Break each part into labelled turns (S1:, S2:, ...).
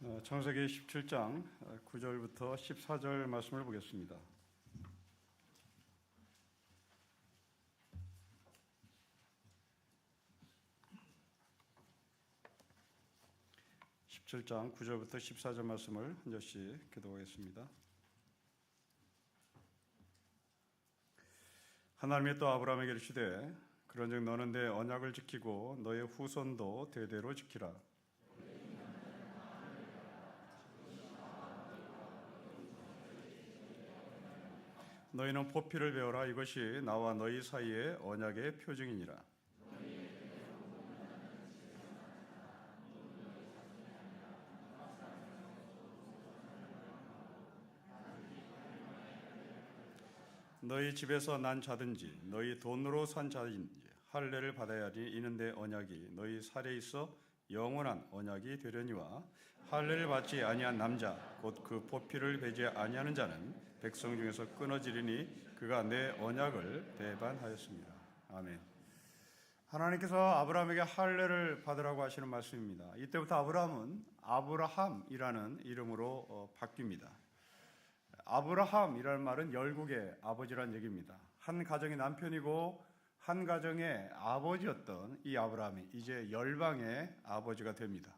S1: 창세기 17장 9절부터 14절 말씀을 보겠습니다. (17장) 9절부터 14절 말씀을 한 절씩 기도하겠습니다. 하나님이 또 아브라함에게 이르시되 그런즉 너는 내 언약을 지키고 너의 후손도 대대로 지키라. 너희는 포피를 베어라. 이것이 나와 너희 사이의 언약의 표징이니라. 너희 집에서 난 자든지 너희 돈으로 산 자든지 할례를 받아야 하니 이는 내 언약이 너희 살에 있어 영원한 언약이 되려니와 할례를 받지 아니한 남자 곧 그 포피를 베지 아니하는 자는 백성 중에서 끊어지리니 그가 내 언약을 배반하였습니다. 아멘. 하나님께서 아브라함에게 할례를 받으라고 하시는 말씀입니다. 이때부터 아브라함은 아브라함이라는 이름으로 바뀝니다. 아브라함이라는 말은 열국의 아버지란 얘기입니다. 한 가정의 남편이고 한 가정의 아버지였던 이 아브라함이 이제 열방의 아버지가 됩니다.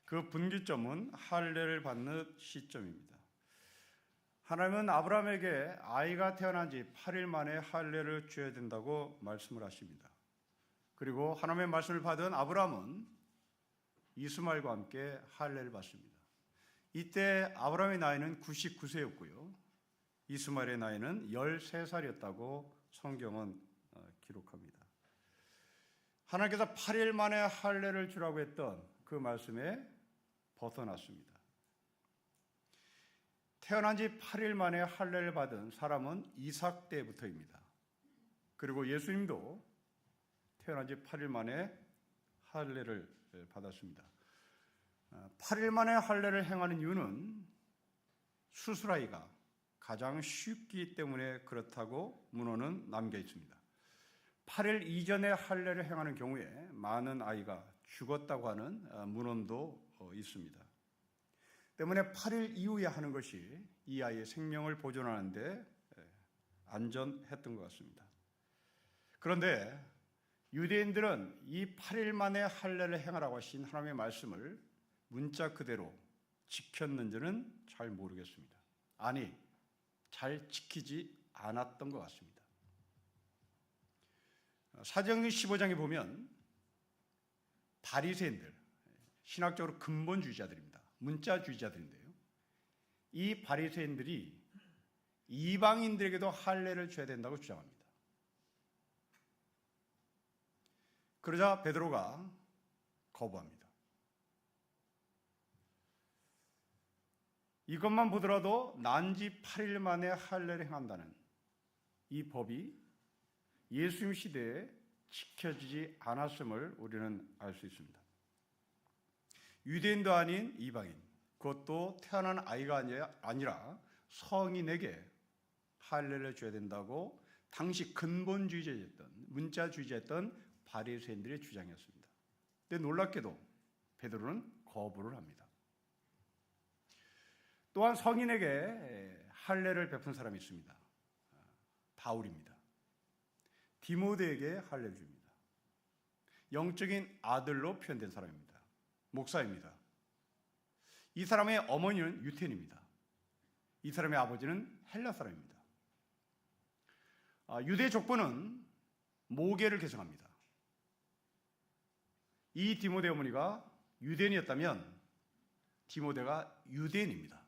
S1: 그 분기점은 할례를 받는 시점입니다. 하나님은 아브라함에게 아이가 태어난 지 8일 만에 할례를 줘야 된다고 말씀을 하십니다. 그리고 하나님의 말씀을 받은 아브라함은 이스마엘과 함께 할례를 받습니다. 이때 아브라함의 나이는 99세였고요. 이스마엘의 나이는 13살이었다고 성경은 기록합니다. 하나님께서 8일 만에 할례를 주라고 했던 그 말씀에 벗어났습니다. 태어난 지 8일 만에 할례를 받은 사람은 이삭 때부터입니다. 그리고 예수님도 태어난 지 8일 만에 할례를 받았습니다. 8일 만에 할례를 행하는 이유는 수술아이가 가장 쉽기 때문에 그렇다고 문헌은 남겨 있습니다. 8일 이전에 할례를 행하는 경우에 많은 아이가 죽었다고 하는 문헌도 있습니다. 때문에 8일 이후에 하는 것이 이 아이의 생명을 보존하는 데 안전했던 것 같습니다. 그런데 유대인들은 이 8일 만에 할례를 행하라고 하신 하나님의 말씀을 문자 그대로 지켰는지는 잘 모르겠습니다. 아니, 잘 지키지 않았던 것 같습니다. 사도행전 15장에 보면 바리새인들, 신학적으로 근본주의자들입니다. 문자주의자들인데요. 이 바리새인들이 이방인들에게도 할례를 줘야 된다고 주장합니다. 그러자 베드로가 거부합니다. 이것만 보더라도 난지 8일 만에 할례를 행한다는 이 법이 예수님 시대에 지켜지지 않았음을 우리는 알 수 있습니다. 유대인도 아닌 이방인, 그것도 태어난 아이가 아니라 성인에게 할례를 줘야 된다고 당시 근본주의자였던, 문자주의자였던 바리새인들의 주장이었습니다. 근데 놀랍게도 베드로는 거부를 합니다. 또한 성인에게 할례를 베푼 사람이 있습니다. 바울입니다. 디모데에게 할례를 줍니다. 영적인 아들로 표현된 사람입니다. 목사입니다. 이 사람의 어머니는 유태인입니다. 이 사람의 아버지는 헬라 사람입니다. 유대 족보는 모계를 개성합니다. 이 디모데 어머니가 유대인이었다면 디모데가 유대인입니다.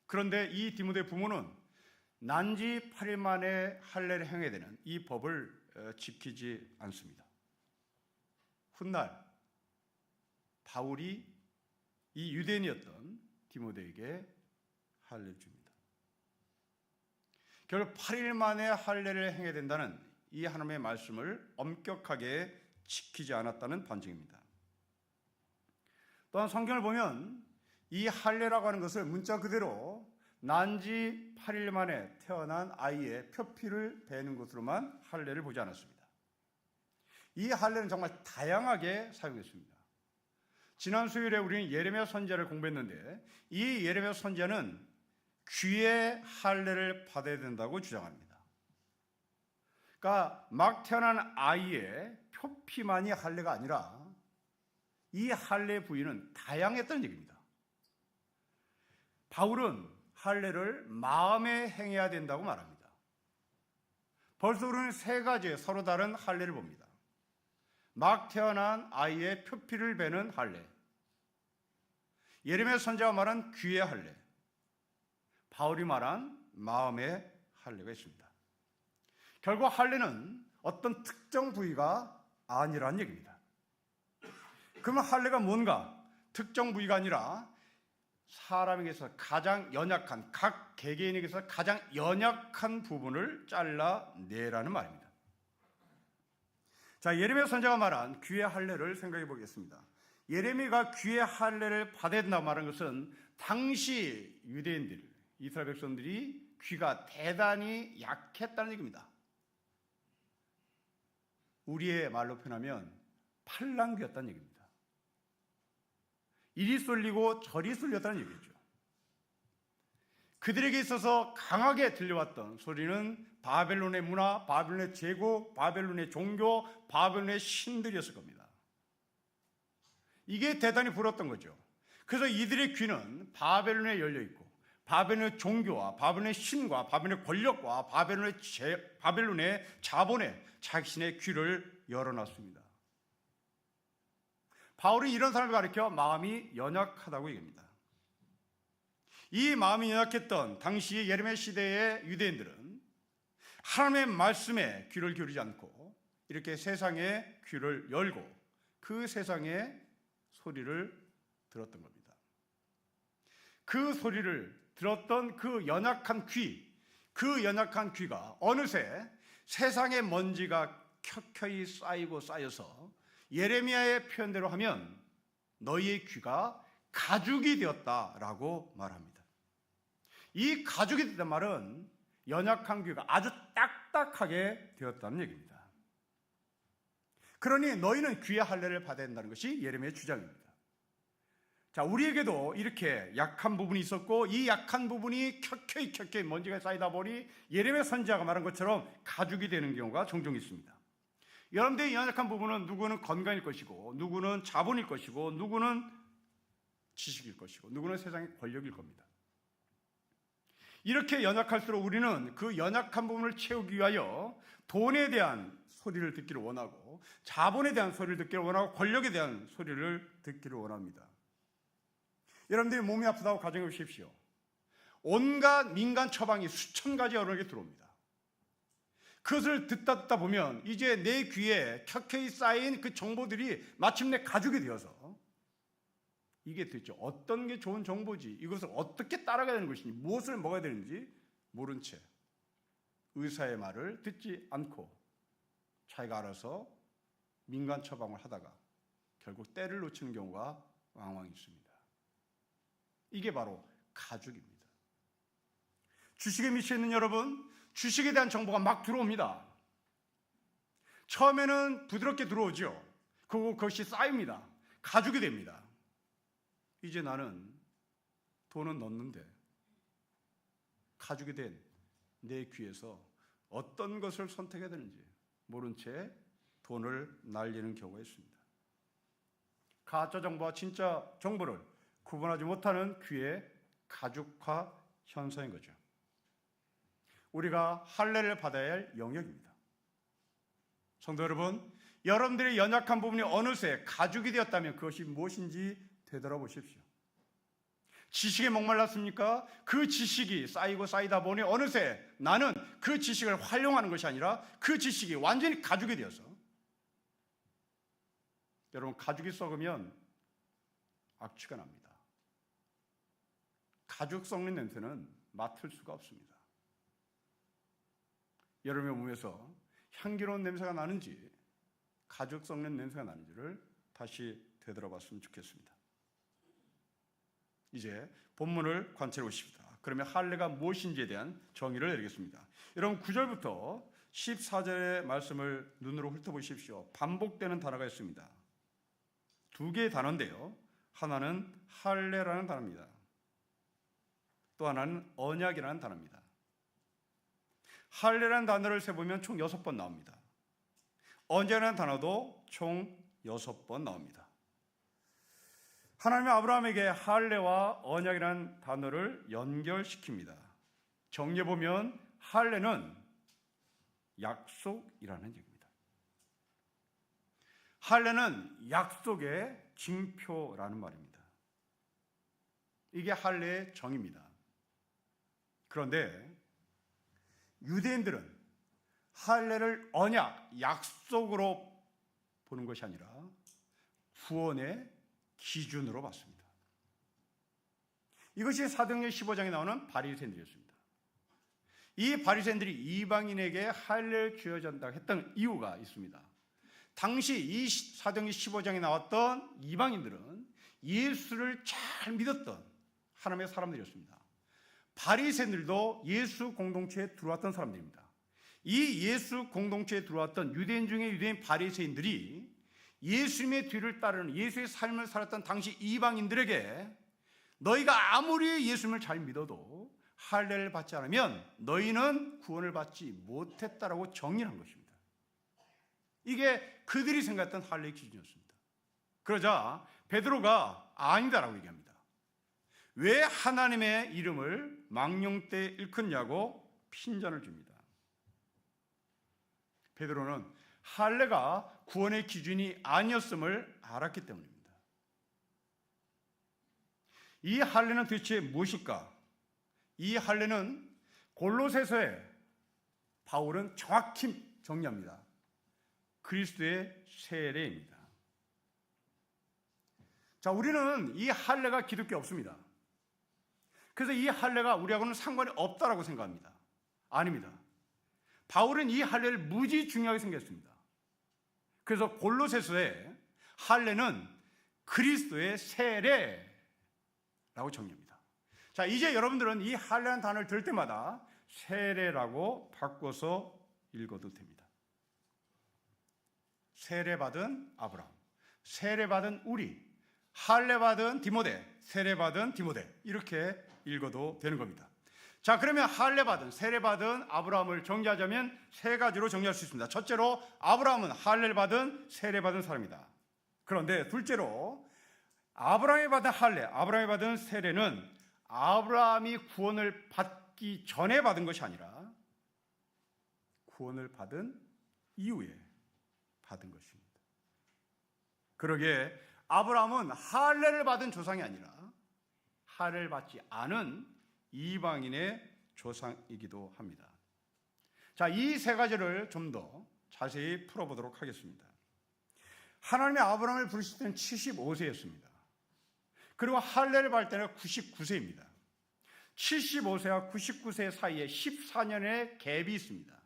S1: 그런데 이 디모데 부모는 난지 8일 만에 할례를 행해야 되는 이 법을 지키지 않습니다. 훗날 바울이 이 유대인이었던 디모데에게 할례를 줍니다. 결국 8일 만에 할례를 행해야 된다는 이 하나님의 말씀을 엄격하게 지키지 않았다는 반증입니다. 또한 성경을 보면 이 할례라고 하는 것을 문자 그대로 난지 8일 만에 태어난 아이의 표피를 베는 것으로만 할례를 보지 않았습니다. 이 할례는 정말 다양하게 사용했습니다. 지난 수요일에 우리는 예레미야 선지자를 공부했는데 이 예레미야 선지자는 귀의 할례를 받아야 된다고 주장합니다. 그러니까 막 태어난 아이의 표피만이 할례가 아니라 이 할례 부위는 다양했다는 얘기입니다. 바울은 할례를 마음에 행해야 된다고 말합니다. 벌써 우리는 세 가지의 서로 다른 할례를 봅니다. 막 태어난 아이의 표피를 베는 할례, 예레미야 선지자가 말한 귀의 할례, 바울이 말한 마음의 할례가 있습니다. 결국 할례는 어떤 특정 부위가 아니라는 얘기입니다. 그러면 할례가 뭔가? 특정 부위가 아니라 사람에게서 가장 연약한, 각 개개인에게서 가장 연약한 부분을 잘라내라는 말입니다. 자, 예레미야 선지자가 말한 귀의 할례를 생각해 보겠습니다. 예레미야가 귀의 할례를 받아야 된다고 말한 것은 당시 유대인들, 이스라엘 백성들이 귀가 대단히 약했다는 얘기입니다. 우리의 말로 표현하면 팔랑귀였다는 얘기입니다. 이리 쏠리고 저리 쏠렸다는 얘기죠. 그들에게 있어서 강하게 들려왔던 소리는 바벨론의 문화, 바벨론의 제국, 바벨론의 종교, 바벨론의 신들이었을 겁니다. 이게 대단히 부러웠던 거죠. 그래서 이들의 귀는 바벨론에 열려있고 바벨론의 종교와 바벨론의 신과 바벨론의 권력과 바벨론의 자본에 자신의 귀를 열어놨습니다. 바울은 이런 사람을 가리켜 마음이 연약하다고 얘기합니다. 이 마음이 연약했던 당시 예레미야 시대의 유대인들은 하나님의 말씀에 귀를 기울이지 않고 이렇게 세상의 귀를 열고 그 세상의 소리를 들었던 겁니다. 그 소리를 들었던 그 연약한 귀가 어느새 세상의 먼지가 켜켜이 쌓이고 쌓여서 예레미야의 표현대로 하면 너희의 귀가 가죽이 되었다라고 말합니다. 이 가죽이 되었다는 말은 연약한 귀가 아주 딱딱하게 되었다는 얘기입니다. 그러니 너희는 귀의 할례를 받아야 된다는 것이 예레미야의 주장입니다. 자, 우리에게도 이렇게 약한 부분이 있었고 이 약한 부분이 켜켜이 먼지가 쌓이다 보니 예레미야 선지자가 말한 것처럼 가죽이 되는 경우가 종종 있습니다. 여러분들의 연약한 부분은 누구는 건강일 것이고 누구는 자본일 것이고 누구는 지식일 것이고 누구는 세상의 권력일 겁니다. 이렇게 연약할수록 우리는 그 연약한 부분을 채우기 위하여 돈에 대한 소리를 듣기를 원하고 자본에 대한 소리를 듣기를 원하고 권력에 대한 소리를 듣기를 원합니다. 여러분들이 몸이 아프다고 가정해 보십시오. 온갖 민간 처방이 수천 가지 여러 개 들어옵니다. 그것을 듣다 보면 이제 내 귀에 켜켜이 쌓인 그 정보들이 마침내 가죽이 되어서 이게 도대체 어떤 게 좋은 정보지, 이것을 어떻게 따라가야 되는 것인지, 무엇을 먹어야 되는지 모른 채 의사의 말을 듣지 않고 자기가 알아서 민간 처방을 하다가 결국 때를 놓치는 경우가 왕왕 있습니다. 이게 바로 가죽입니다. 주식에 미쳐 있는 여러분, 주식에 대한 정보가 막 들어옵니다. 처음에는 부드럽게 들어오죠. 그것이 쌓입니다. 가죽이 됩니다. 이제 나는 돈은 넣는데 가죽이 된 내 귀에서 어떤 것을 선택해야 되는지 모른 채 돈을 날리는 경우가 있습니다. 가짜 정보와 진짜 정보를 구분하지 못하는 귀의 가죽화 현상인 거죠. 우리가 할례를 받아야 할 영역입니다. 성도 여러분, 여러분들의 연약한 부분이 어느새 가죽이 되었다면 그것이 무엇인지 되돌아보십시오. 지식에 목말랐습니까? 그 지식이 쌓이고 쌓이다 보니 어느새 나는 그 지식을 활용하는 것이 아니라 그 지식이 완전히 가죽이 되어서, 여러분, 가죽이 썩으면 악취가 납니다. 가죽 썩는 냄새는 맡을 수가 없습니다. 여러분의 몸에서 향기로운 냄새가 나는지 가죽 썩는 냄새가 나는지를 다시 되돌아봤으면 좋겠습니다. 이제 본문을 관찰해 보십시다. 그러면 할례가 무엇인지에 대한 정의를 내리겠습니다. 여러분 9절부터 14절의 말씀을 눈으로 훑어보십시오. 반복되는 단어가 있습니다. 두 개의 단어인데요. 하나는 할례라는 단어입니다. 또 하나는 언약이라는 단어입니다. 할례라는 단어를 세보면 총 6번 나옵니다. 언약이라는 단어도 총 6번 나옵니다. 하나님은 아브라함에게 할례와 언약이라는 단어를 연결시킵니다. 정리해보면 할례는 약속이라는 얘기입니다. 할례는 약속의 징표라는 말입니다. 이게 할례의 정의입니다. 그런데 유대인들은 할례를 언약, 약속으로 보는 것이 아니라 구원의 기준으로 봤습니다. 이것이 사도행전 15장에 나오는 바리새인들이었습니다. 이 바리새인들이 이방인에게 할례를 주어진다고 했던 이유가 있습니다. 당시 이 사도행전 15장에 나왔던 이방인들은 예수를 잘 믿었던 하나님의 사람들이었습니다. 바리새인들도 예수 공동체에 들어왔던 사람들입니다. 이 예수 공동체에 들어왔던 유대인 중에 유대인 바리새인들이 예수님의 뒤를 따르는 예수의 삶을 살았던 당시 이방인들에게 너희가 아무리 예수님을 잘 믿어도 할례를 받지 않으면 너희는 구원을 받지 못했다라고 정리한 것입니다. 이게 그들이 생각했던 할례의 기준이었습니다. 그러자 베드로가 아니다라고 얘기합니다. 왜 하나님의 이름을 망령 때 일컫냐고 핀잔을 줍니다. 베드로는 할례가 구원의 기준이 아니었음을 알았기 때문입니다. 이 할례는 도대체 무엇일까? 이 할례는 골로새서에 바울은 정확히 정리합니다. 그리스도의 세례입니다. 자, 우리는 이 할례가 기독교에 없습니다. 그래서 이 할례가 우리하고는 상관이 없다라고 생각합니다. 아닙니다. 바울은 이 할례를 무지 중요하게 생각했습니다. 그래서 골로새서에 할례는 그리스도의 세례라고 정리합니다. 자, 이제 여러분들은 이 할례라는 단어를 들을 때마다 세례라고 바꿔서 읽어도 됩니다. 세례받은 아브라함, 세례받은 우리, 할례받은 디모데, 세례받은 디모데 이렇게 읽어도 되는 겁니다. 자, 그러면 할례받은, 세례받은 아브라함을 정리하자면 세 가지로 정리할 수 있습니다. 첫째로 아브라함은 할례를 받은 세례받은 사람이다. 그런데 둘째로 아브라함이 받은 할례, 아브라함이 받은 세례는 아브라함이 구원을 받기 전에 받은 것이 아니라 구원을 받은 이후에 받은 것입니다. 그러기에 아브라함은 할례를 받은 조상이 아니라 할례를 받지 않은 이방인의 조상이기도 합니다. 자, 이 세 가지를 좀 더 자세히 풀어보도록 하겠습니다. 하나님이 아브라함을 부르실 때는 75세였습니다. 그리고 할례를 받을 때는 99세입니다. 75세와 99세 사이에 14년의 갭이 있습니다.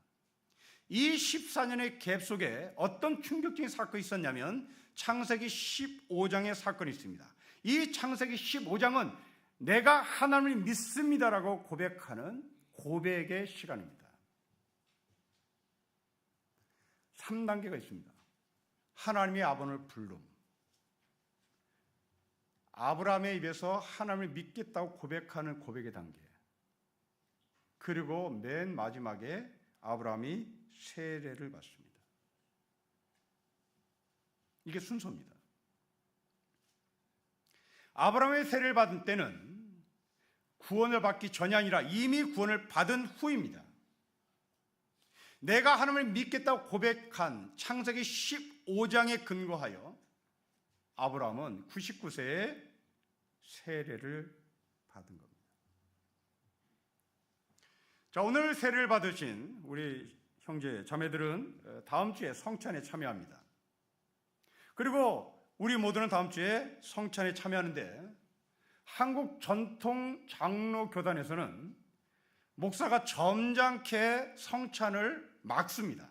S1: 이 14년의 갭 속에 어떤 충격적인 사건이 있었냐면 창세기 15장의 사건이 있습니다. 이 창세기 15장은 내가 하나님을 믿습니다라고 고백하는 고백의 시간입니다. 3단계가 있습니다. 하나님의 아버님을 부름. 아브라함의 입에서 하나님을 믿겠다고 고백하는 고백의 단계. 그리고 맨 마지막에 아브라함이 세례를 받습니다. 이게 순서입니다. 아브라함의 세례를 받은 때는 구원을 받기 전이 아니라 이미 구원을 받은 후입니다. 내가 하나님을 믿겠다고 고백한 창세기 15장에 근거하여 아브라함은 99세에 세례를 받은 겁니다. 자, 오늘 세례를 받으신 우리 형제 자매들은 다음 주에 성찬에 참여합니다. 그리고 우리 모두는 다음 주에 성찬에 참여하는데 한국 전통 장로교단에서는 목사가 점잖게 성찬을 막습니다.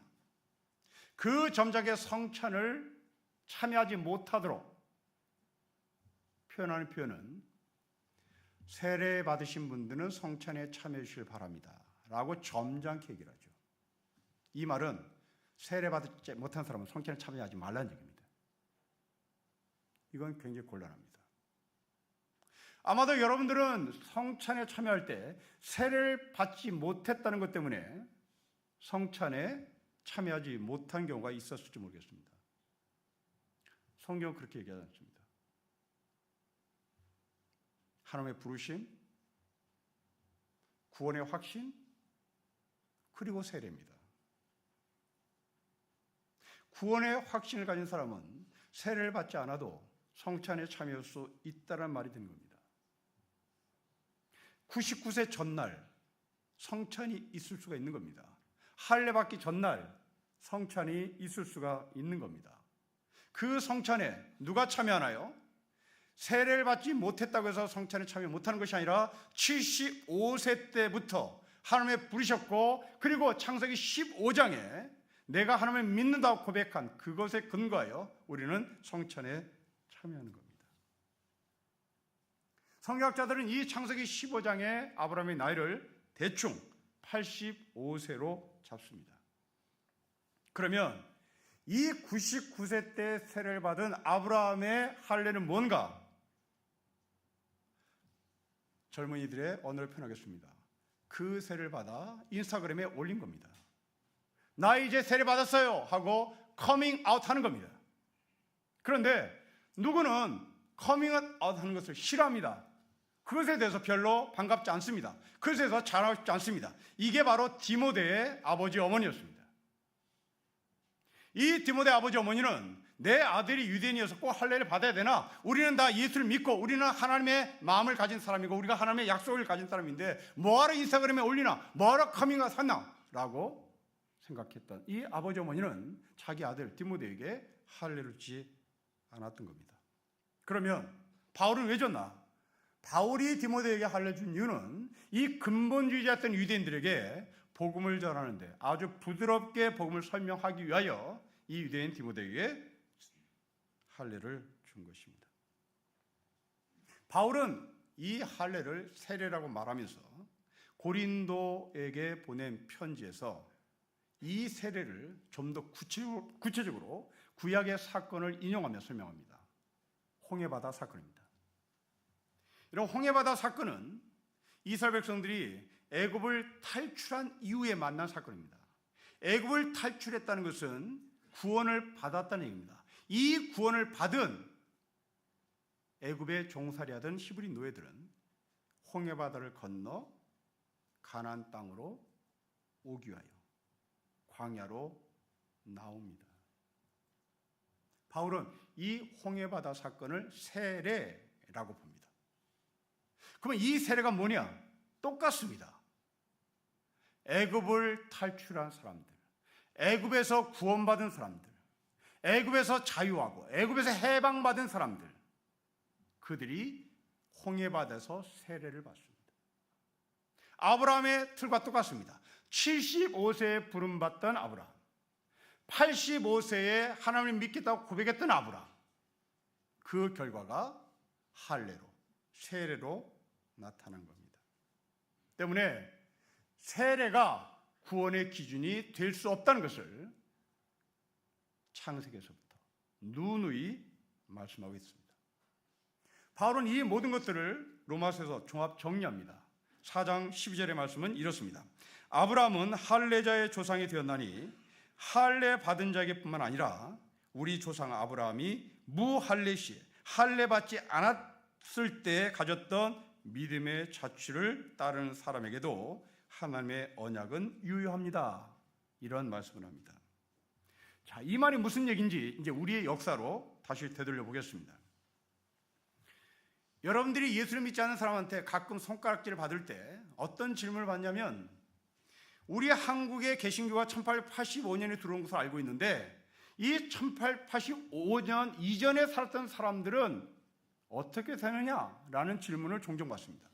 S1: 그 점잖게 성찬을 참여하지 못하도록 표현하는 표현은 세례 받으신 분들은 성찬에 참여해 주시길 바랍니다 라고 점잖게 얘기를 하죠. 이 말은 세례 받지 못한 사람은 성찬에 참여하지 말라는 얘기입니다. 이건 굉장히 곤란합니다. 아마도 여러분들은 성찬에 참여할 때 세례를 받지 못했다는 것 때문에 성찬에 참여하지 못한 경우가 있었을지 모르겠습니다. 성경은 그렇게 얘기하지 않습니다. 하나님의 부르심, 구원의 확신, 그리고 세례입니다. 구원의 확신을 가진 사람은 세례를 받지 않아도 성찬에 참여할 수 있다는 말이 되는 겁니다. 99세 전날 성찬이 있을 수가 있는 겁니다. 할례 받기 전날 성찬이 있을 수가 있는 겁니다. 그 성찬에 누가 참여하나요? 세례를 받지 못했다고 해서 성찬에 참여 못하는 것이 아니라 75세 때부터 하나님의 부르셨고, 그리고 창세기 15장에 내가 하나님을 믿는다고 고백한 그것에 근거하여 우리는 성찬에 참여하는 겁니다. 성경학자들은 이 창세기 15장의 아브라함의 나이를 대충 85세로 잡습니다. 그러면 이 99세 때 세례를 받은 아브라함의 할례는 뭔가? 젊은이들의 언어를 표현하겠습니다. 그 세례를 받아 인스타그램에 올린 겁니다. 나 이제 세례 받았어요 하고 커밍 아웃 하는 겁니다. 그런데 누구는 커밍 아웃 하는 것을 싫어합니다. 그것에 대해서 별로 반갑지 않습니다. 그것에 대해서 자랑하고 싶지 않습니다. 이게 바로 디모데의 아버지 어머니였습니다. 이 디모데 아버지 어머니는 내 아들이 유대인이어서 꼭 할례를 받아야 되나? 우리는 다 예수를 믿고 우리는 하나님의 마음을 가진 사람이고 우리가 하나님의 약속을 가진 사람인데 뭐하러 인스타그램에 올리나? 뭐하러 커밍아웃 하나? 라고 생각했던 이 아버지 어머니는 자기 아들 디모데에게 할례를 주지 않았던 겁니다. 그러면 바울은 왜 줬나? 바울이 디모데에게 할례 준 이유는 이 근본주의자였던 유대인들에게 복음을 전하는데 아주 부드럽게 복음을 설명하기 위하여 이 유대인 디모데에게 할례를 준 것입니다. 바울은 이 할례를 세례라고 말하면서 고린도에게 보낸 편지에서 이 세례를 좀 더 구체적으로 구약의 사건을 인용하며 설명합니다. 홍해바다 사건입니다. 이런 홍해바다 사건은 이스라엘 백성들이 애굽을 탈출한 이후에 만난 사건입니다. 애굽을 탈출했다는 것은 구원을 받았다는 얘기입니다. 이 구원을 받은 애굽에 종살이하던 히브리 노예들은 홍해바다를 건너 가나안 땅으로 오기 위하여 광야로 나옵니다. 바울은 이 홍해바다 사건을 세례라고 봅니다. 그러면 이 세례가 뭐냐? 똑같습니다. 애굽을 탈출한 사람들, 애굽에서 구원받은 사람들, 애굽에서 자유하고 애굽에서 해방받은 사람들, 그들이 홍해바다에서 세례를 받습니다. 아브라함의 틀과 똑같습니다. 75세에 부름받던 아브라함, 85세에 하나님을 믿겠다고 고백했던 아브라함, 그 결과가 할례로, 세례로 나타난 겁니다. 때문에 세례가 구원의 기준이 될 수 없다는 것을 창세기에서부터 누누이 말씀하고 있습니다. 바울은 이 모든 것들을 로마서에서 종합 정리합니다. 4장 12절의 말씀은 이렇습니다. 아브라함은 할례자의 조상이 되었나니 할례 받은 자에게뿐만 아니라 우리 조상 아브라함이 무할례 시에 할례 받지 않았을 때 가졌던 믿음의 자취를 따르는 사람에게도 하나님의 언약은 유효합니다. 이런 말씀을 합니다. 자, 이 말이 무슨 얘기인지 이제 우리의 역사로 다시 되돌려 보겠습니다. 여러분들이 예수를 믿지 않는 사람한테 가끔 손가락질을 받을 때 어떤 질문을 받냐면, 우리 한국의 개신교가 1885년에 들어온 것을 알고 있는데 이 1885년 이전에 살았던 사람들은 어떻게 되느냐라는 질문을 종종 받습니다.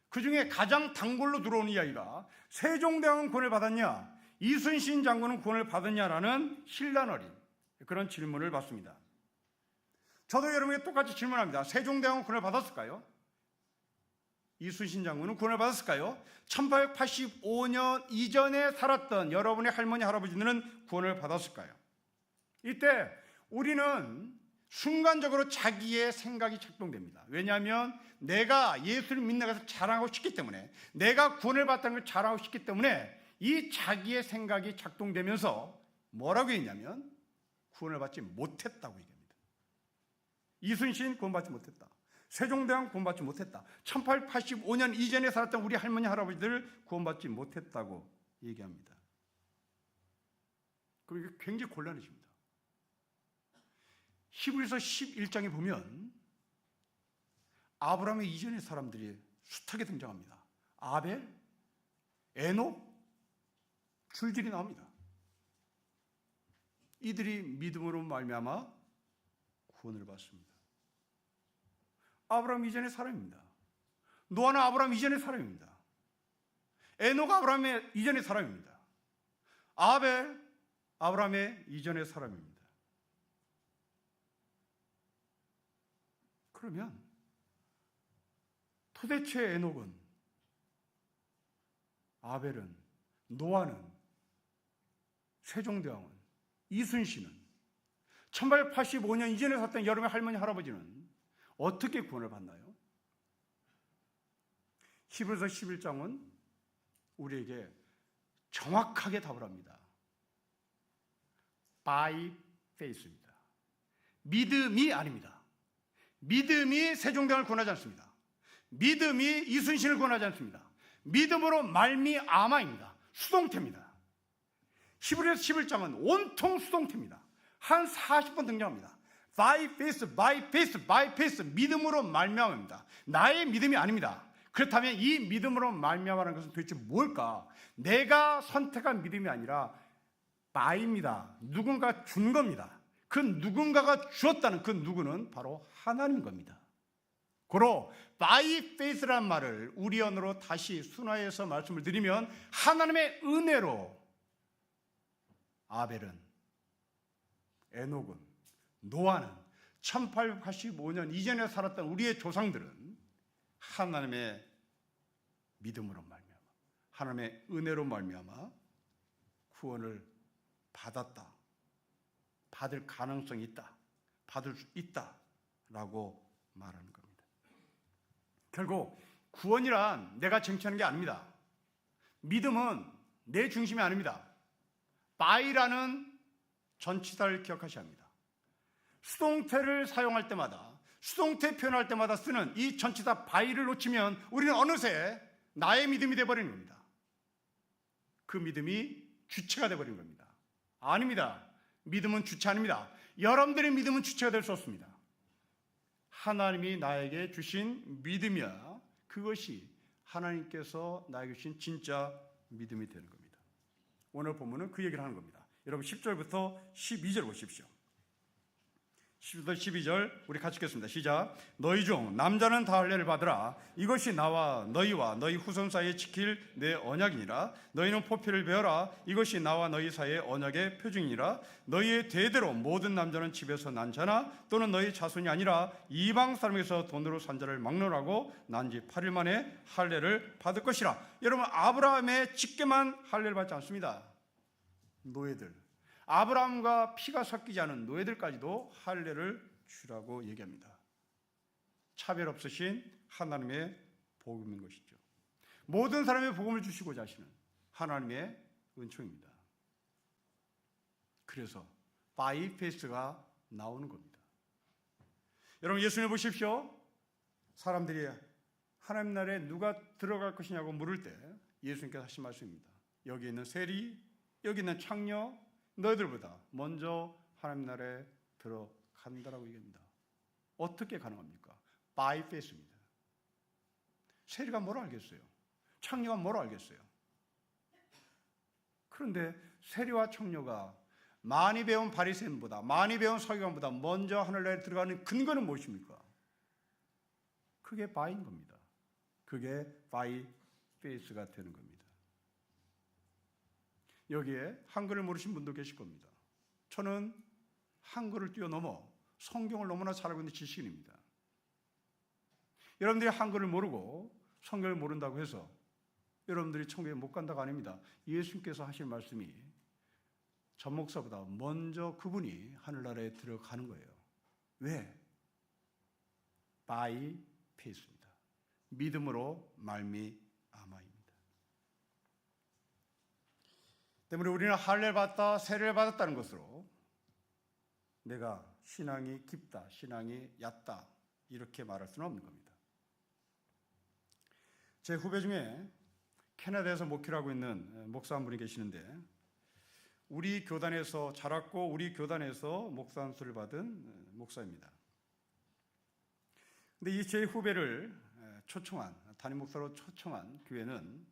S1: 그 중에 가장 단골로 들어오는 이야기가 세종대왕은 구원을 받았냐, 이순신 장군은 구원을 받았냐라는 신랄어린 그런 질문을 받습니다. 저도 여러분에게 똑같이 질문합니다. 세종대왕은 구원을 받았을까요? 이순신 장군은 구원을 받았을까요? 1885년 이전에 살았던 여러분의 할머니, 할아버지들은 구원을 받았을까요? 이때 우리는 순간적으로 자기의 생각이 작동됩니다. 왜냐하면 내가 예수를 믿는 것을 자랑하고 싶기 때문에, 내가 구원을 받다는 걸 자랑하고 싶기 때문에 이 자기의 생각이 작동되면서 뭐라고 했냐면 구원을 받지 못했다고 얘기합니다. 이순신 구원받지 못했다. 세종대왕 구원받지 못했다. 1885년 이전에 살았던 우리 할머니 할아버지들 구원받지 못했다고 얘기합니다. 그리고 이게 굉장히 곤란해집니다. 히브리서 11장에 보면 아브라함의 이전의 사람들이 숱하게 등장합니다. 아벨, 에녹, 줄줄이 나옵니다. 이들이 믿음으로 말미암아 구원을 받습니다. 아브라함 이전의 사람입니다. 노아는 아브라함 이전의 사람입니다. 에녹 아브라함의 이전의 사람입니다. 아벨 아브라함의 이전의 사람입니다. 그러면 도대체 에녹은, 아벨은, 노아는, 세종대왕은, 이순신은, 1885년 이전에 살았던 여러분의 할머니 할아버지는 어떻게 구원을 받나요? 히브리서 11장은 우리에게 정확하게 답을 합니다. By faith입니다. 믿음이 아닙니다. 믿음이 세종대왕을 구원하지 않습니다. 믿음이 이순신을 구원하지 않습니다. 믿음으로 말미암아입니다. 수동태입니다. 히브리서 11장은 온통 수동태입니다. 한 40번 등장합니다. By faith, by faith, by faith. 믿음으로 말미암아입니다. 나의 믿음이 아닙니다. 그렇다면 이 믿음으로 말미암아라는 것은 도대체 뭘까? 내가 선택한 믿음이 아니라 by입니다. 누군가 준 겁니다. 그 누군가가 주었다는 그 누구는 바로 하나님 겁니다. 고로 by faith라는 말을 우리 언어로 다시 순화해서 말씀을 드리면 하나님의 은혜로 아벨은, 에녹은, 노아는, 1885년 이전에 살았던 우리의 조상들은 하나님의 믿음으로 말미암아, 하나님의 은혜로 말미암아 구원을 받았다, 받을 가능성이 있다, 받을 수 있다라고 말하는 겁니다. 결국 구원이란 내가 쟁취하는 게 아닙니다. 믿음은 내 중심이 아닙니다. by라는 전치사를 기억하셔야 합니다. 수동태를 사용할 때마다, 수동태 표현할 때마다 쓰는 이 전치사 by를 놓치면 우리는 어느새 나의 믿음이 되어버리는 겁니다. 그 믿음이 주체가 되어버리는 겁니다. 아닙니다. 믿음은 주체 아닙니다. 여러분들의 믿음은 주체가 될 수 없습니다. 하나님이 나에게 주신 믿음이야, 그것이 하나님께서 나에게 주신 진짜 믿음이 되는 겁니다. 오늘 본문은 그 얘기를 하는 겁니다. 여러분 10절부터 12절 보십시오. 10절 12절 우리 같이 읽겠습니다. 시작. 너희 중 남자는 다 할례를 받으라. 이것이 나와 너희와 너희 후손 사이에 지킬 내 언약이니라. 너희는 포피를 베어라. 이것이 나와 너희 사이의 언약의 표징이니라. 너희의 대대로 모든 남자는 집에서 난 자나 또는 너희 자손이 아니라 이방 사람에게서 돈으로 산 자를 막론하고 난 지 8일 만에 할례를 받을 것이라. 여러분 아브라함의 직계만 할례를 받지 않습니다. 노예들, 아브라함과 피가 섞이지 않은 노예들까지도 할례를 주라고 얘기합니다. 차별 없으신 하나님의 복음인 것이죠. 모든 사람의 복음을 주시고자 하시는 하나님의 은총입니다. 그래서 by faith가 나오는 겁니다. 여러분 예수님을 보십시오. 사람들이 하나님 나라에 누가 들어갈 것이냐고 물을 때 예수님께서 하신 말씀입니다. 여기 있는 세리, 여기 있는 창녀, 너희들보다 먼저 하나님 나라에 들어간다라고 얘기합니다. 어떻게 가능합니까? by faith입니다. 세리가 뭘 알겠어요? 창녀가 뭘 알겠어요? 그런데 세리와 창녀가 많이 배운 바리새인보다, 많이 배운 서기관보다 먼저 하늘나라에 들어가는 근거는 무엇입니까? 그게 by인 겁니다. 그게 by faith가 되는 겁니다. 여기에 한글을 모르신 분도 계실 겁니다. 저는 한글을 뛰어넘어 성경을 너무나 잘 알고 있는 지식인입니다. 여러분들이 한글을 모르고 성경을 모른다고 해서 여러분들이 천국에 못 간다가 아닙니다. 예수님께서 하실 말씀이 전 목사보다 먼저 그분이 하늘나라에 들어가는 거예요. 왜? by faith입니다. 믿음으로 말미암아입니다. 때문에 우리는 할례를 받았다, 세례를 받았다는 것으로 내가 신앙이 깊다, 신앙이 얕다 이렇게 말할 수는 없는 겁니다. 제 후배 중에 캐나다에서 목회를 하고 있는 목사 한 분이 계시는데 우리 교단에서 자랐고 우리 교단에서 목사 안수를 받은 목사입니다. 근데 이 제 후배를 초청한, 담임 목사로 초청한 교회는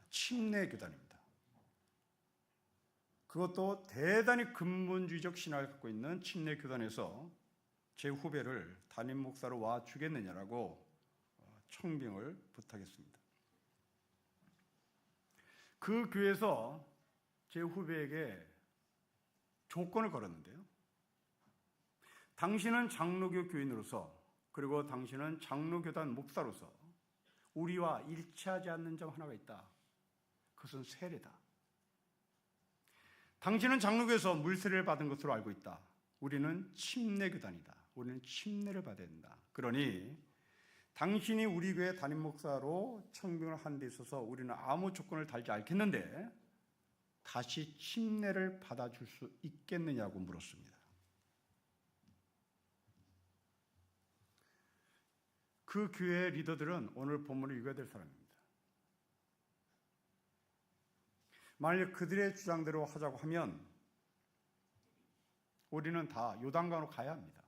S1: 침례 교단입니다. 그것도 대단히 근본주의적 신학을 갖고 있는 침례 교단에서 제 후배를 담임 목사로 와 주겠느냐라고 청빙을 부탁했습니다. 그 교회에서 제 후배에게 조건을 걸었는데요. 당신은 장로교 교인으로서 그리고 당신은 장로교단 목사로서 우리와 일치하지 않는 점 하나가 있다. 그것은 세례다. 당신은 장로교에서 물세례를 받은 것으로 알고 있다. 우리는 침례교단이다. 우리는 침례를 받아야 된다. 그러니 당신이 우리 교회 담임 목사로 청빙을 하는 데 있어서 우리는 아무 조건을 달지 않겠는데 다시 침례를 받아줄 수 있겠느냐고 물었습니다. 그 교회 리더들은 오늘 본문을 읽어야 될 사람입니다. 만약 그들의 주장대로 하자고 하면 우리는 다 요단강으로 가야 합니다.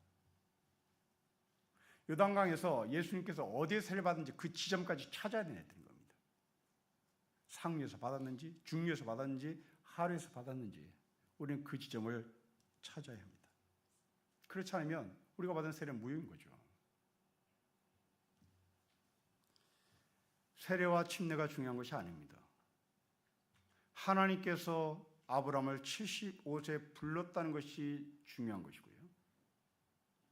S1: 요단강에서 예수님께서 어디에 세례를 받은지 그 지점까지 찾아야 되는 겁니다. 상류에서 받았는지, 중류에서 받았는지, 하류에서 받았는지 우리는 그 지점을 찾아야 합니다. 그렇지 않으면 우리가 받은 세례는 무효인 거죠. 세례와 침례가 중요한 것이 아닙니다. 하나님께서 아브라함을 75세에 불렀다는 것이 중요한 것이고요.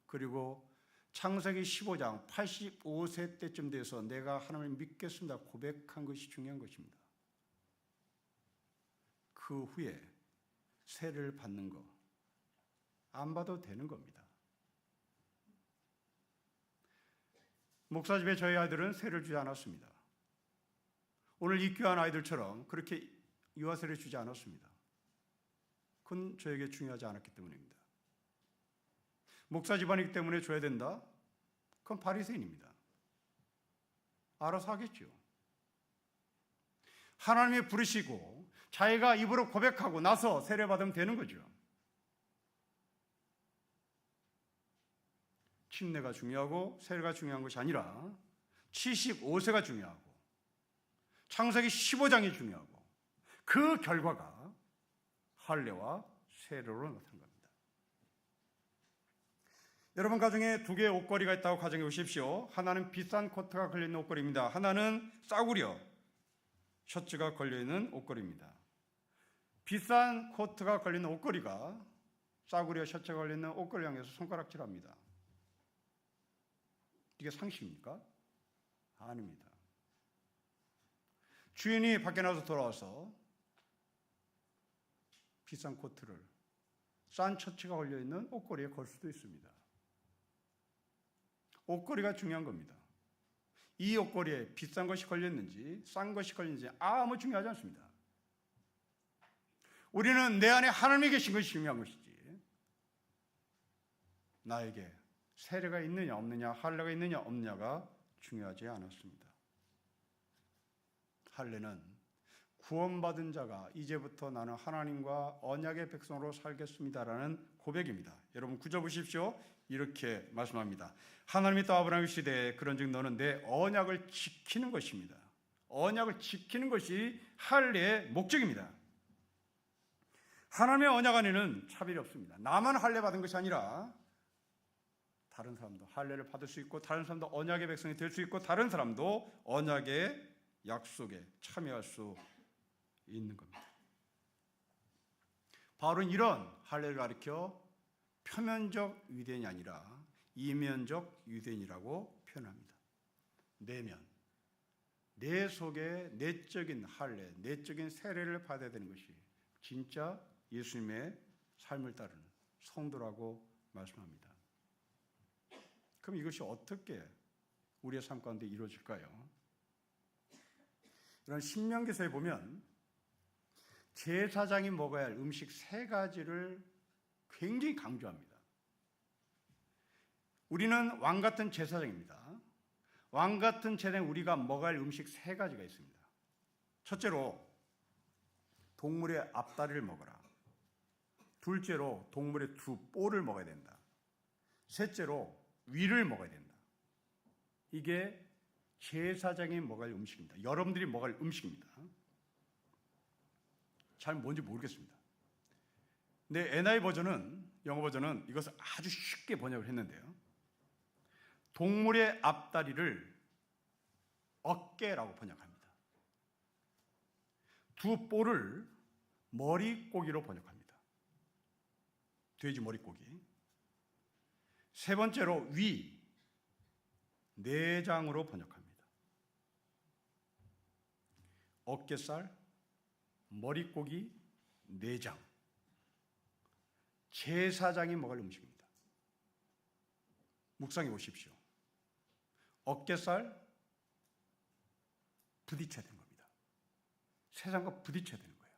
S1: 그리고 창세기 15장 85세 때쯤 돼서 내가 하나님을 믿겠습니다 고백한 것이 중요한 것입니다. 그 후에 세례를 받는 거 안 받아도 되는 겁니다. 목사 집에 저희 아이들은 세례를 주지 않았습니다. 오늘 입교한 아이들처럼 그렇게 유아세례를 주지 않았습니다. 그건 저에게 중요하지 않았기 때문입니다. 목사 집안이기 때문에 줘야 된다? 그건 바리새인입니다. 알아서 하겠죠. 하나님이 부르시고 자기가 입으로 고백하고 나서 세례받으면 되는 거죠. 침례가 중요하고 세례가 중요한 것이 아니라 75세가 중요하고 창세기 15장이 중요하고 그 결과가 할례와 세례로 나타난 겁니다. 여러분 가정에 두 개의 옷걸이가 있다고 가정해 보십시오. 하나는 비싼 코트가 걸려있는 옷걸이입니다. 하나는 싸구려 셔츠가 걸려있는 옷걸이입니다. 비싼 코트가 걸리는 옷걸이가 싸구려 셔츠가 걸리는 옷걸이 향해서 손가락질합니다. 이게 상식입니까? 아닙니다. 주인이 밖에 나가서 돌아와서 비싼 코트를 싼 셔츠가 걸려있는 옷걸이에 걸 수도 있습니다. 옷걸이가 중요한 겁니다. 이 옷걸이에 비싼 것이 걸렸는지 싼 것이 걸렸는지 아무 중요하지 않습니다. 우리는 내 안에 하나님이 계신 것이 중요한 것이지 나에게 세례가 있느냐 없느냐 할례가 있느냐 없느냐가 중요하지 않았습니다. 할례는 구원받은 자가 이제부터 나는 하나님과 언약의 백성으로 살겠습니다라는 고백입니다. 여러분 9절 보십시오. 이렇게 말씀합니다. 하나님이 또 아브라함의 시대에 그런즉 너는 내 언약을 지키는 것입니다. 언약을 지키는 것이 할례의 목적입니다. 하나님의 언약 안에는 차별이 없습니다. 나만 할례 받은 것이 아니라 다른 사람도 할례를 받을 수 있고 다른 사람도 언약의 백성이 될 수 있고 다른 사람도 언약의 약속에 참여할 수 있는 겁니다. 바울은 이런 할례를 가리켜 표면적 유대인이 아니라 이면적 유대인이라고 표현합니다. 내면, 내 속에 내적인 할례, 내적인 세례를 받아야 되는 것이 진짜 예수님의 삶을 따르는 성도라고 말씀합니다. 그럼 이것이 어떻게 우리의 삶 가운데 이루어질까요? 이런 신명기서에 보면 제사장이 먹어야 할 음식 3가지를 굉장히 강조합니다. 우리는 왕 같은 제사장입니다. 왕 같은 제사장 우리가 먹어야 할 음식 3가지가 있습니다. 첫째로 동물의 앞다리를 먹어라. 둘째로 동물의 2뿔을 먹어야 된다. 셋째로 위를 먹어야 된다. 이게 제사장이 먹을 음식입니다. 여러분들이 먹을 음식입니다. 잘 뭔지 모르겠습니다. 근데 NIV 버전은, 영어 버전은 이것을 아주 쉽게 번역을 했는데요. 동물의 앞다리를 어깨라고 번역합니다. 2뿔을 머릿고기로 번역합니다. 돼지 머릿고기. 3번째로 위, 내장으로 번역합니다. 어깨살, 머릿고기, 내장. 제사장이 먹을 음식입니다. 묵상해 보십시오. 어깨살 부딪혀야 되는 겁니다. 세상과 부딪혀야 되는 거예요.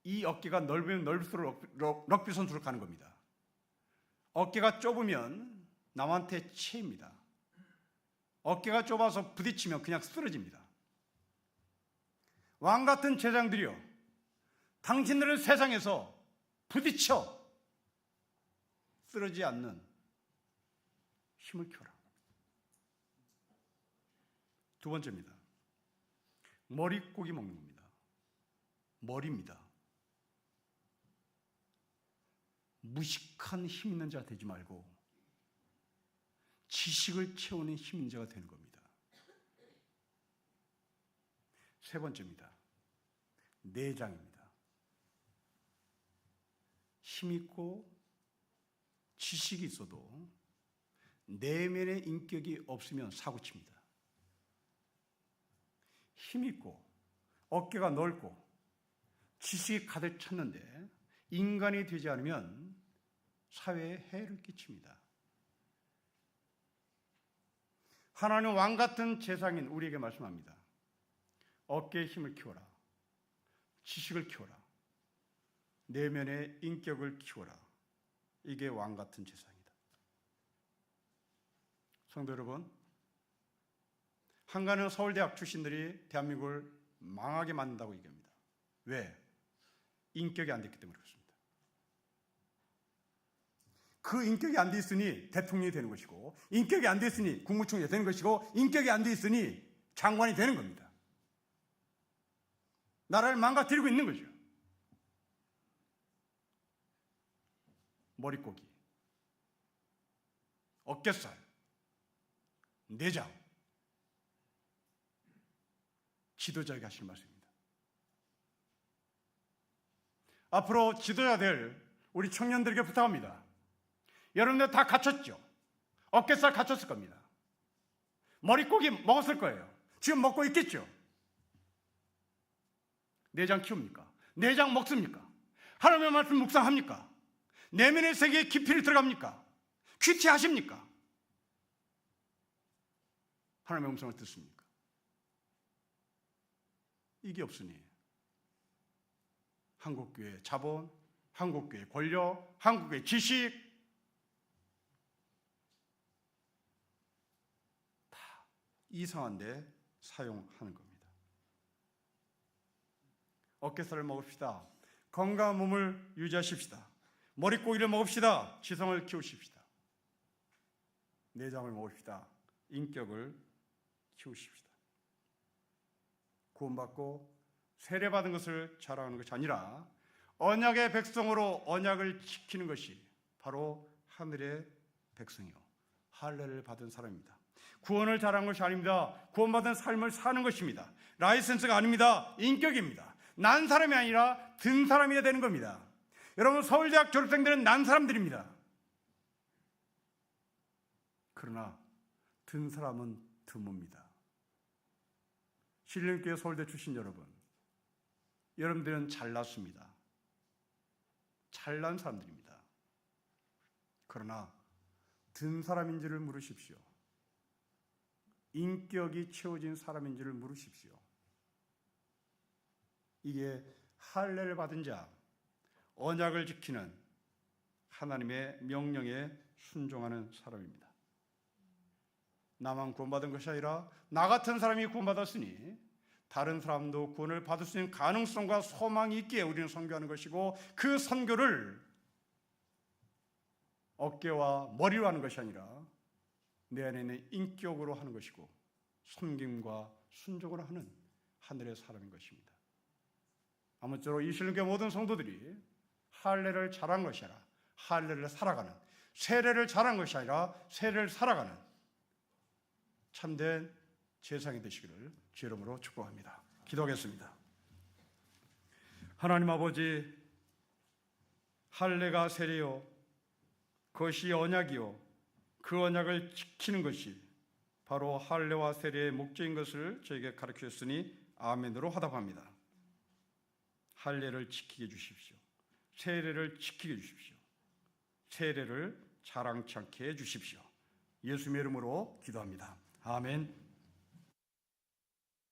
S1: 이 어깨가 넓으면 넓을수록 럭비 선수로 가는 겁니다. 어깨가 좁으면 남한테 치입니다. 어깨가 좁아서 부딪히면 그냥 쓰러집니다. 왕 같은 제사장들이여, 당신들은 세상에서 부딪혀 쓰러지지 않는 힘을 키워라. 2번째입니다. 머릿고기 먹는 겁니다. 머리입니다. 무식한 힘 있는 자 되지 말고 지식을 채우는 힘 있는 자가 되는 겁니다. 3번째입니다. 내장입니다. 힘 있고 지식이 있어도 내면의 인격이 없으면 사고칩니다. 힘 있고 어깨가 넓고 지식이 가득 찼는데 인간이 되지 않으면 사회에 해를 끼칩니다. 하나님 왕 같은 제사장인 우리에게 말씀합니다. 어깨의 힘을 키워라. 지식을 키워라. 내면의 인격을 키워라. 이게 왕 같은 제사장이다. 성도 여러분, 한가는 서울대학 출신들이 대한민국을 망하게 만든다고 얘기합니다. 왜? 인격이 안 됐기 때문에 그렇습니다. 그 인격이 안 돼 있으니 대통령이 되는 것이고, 인격이 안 돼 있으니 국무총리가 되는 것이고, 인격이 안 돼 있으니 장관이 되는 겁니다. 나라를 망가뜨리고 있는 거죠. 머릿고기, 어깨살, 내장, 지도자에게 하실 말씀입니다. 앞으로 지도자 될 우리 청년들에게 부탁합니다. 여러분들 다 갖췄죠? 어깨살 갖췄을 겁니다. 머릿고기 먹었을 거예요. 지금 먹고 있겠죠? 내장 키웁니까? 내장 먹습니까? 하나님의 말씀 묵상합니까? 내면의 세계에 깊이를 들어갑니까? 큐티하십니까? 하나님의 음성을 듣습니까? 이게 없으니 한국교회 자본, 한국교회 권력, 한국교회 지식 다 이상한 데 사용하는 겁니다. 어깨살을 먹읍시다. 건강한 몸을 유지하십시다. 머릿고기를 먹읍시다. 지성을 키우십시다. 내장을 먹읍시다. 인격을 키우십시다. 구원받고 세례받은 것을 자랑하는 것이 아니라 언약의 백성으로 언약을 지키는 것이 바로 하늘의 백성이요 할례를 받은 사람입니다. 구원을 자랑하는 것이 아닙니다. 구원받은 삶을 사는 것입니다. 라이센스가 아닙니다. 인격입니다. 난 사람이 아니라 든 사람이 되는 겁니다. 여러분, 서울대학 졸업생들은 난 사람들입니다. 그러나 든 사람은 드뭅니다. 신림교회 서울대 출신 여러분, 여러분들은 잘났습니다. 잘난 사람들입니다. 그러나 든 사람인지를 물으십시오. 인격이 채워진 사람인지를 물으십시오. 이게 할례를 받은 자, 언약을 지키는 하나님의 명령에 순종하는 사람입니다. 나만 구원받은 것이 아니라 나 같은 사람이 구원받았으니 다른 사람도 구원을 받을 수 있는 가능성과 소망이 있기에 우리는 선교하는 것이고, 그 선교를 어깨와 머리로 하는 것이 아니라 내 안에 있는 인격으로 하는 것이고 섬김과 순종을 하는 하늘의 사람인 것입니다. 아무쪼록 이 신령교회 모든 성도들이 할례를 잘한 것이 아니라 할례를 살아가는, 세례를 잘한 것이 아니라 세례를 살아가는 참된 제사장이 되시기를 주의 이름으로 축복합니다. 기도하겠습니다. 하나님 아버지, 할례가 세례요 그것이 언약이요 그 언약을 지키는 것이 바로 할례와 세례의 목적인 것을 저에게 가르쳐 주셨으니 아멘으로 화답합니다. 할례를 지키게 해주십시오. 세례를 지키게 해주십시오. 세례를 자랑치 않게 해주십시오. 예수님의 이름으로 기도합니다. 아멘.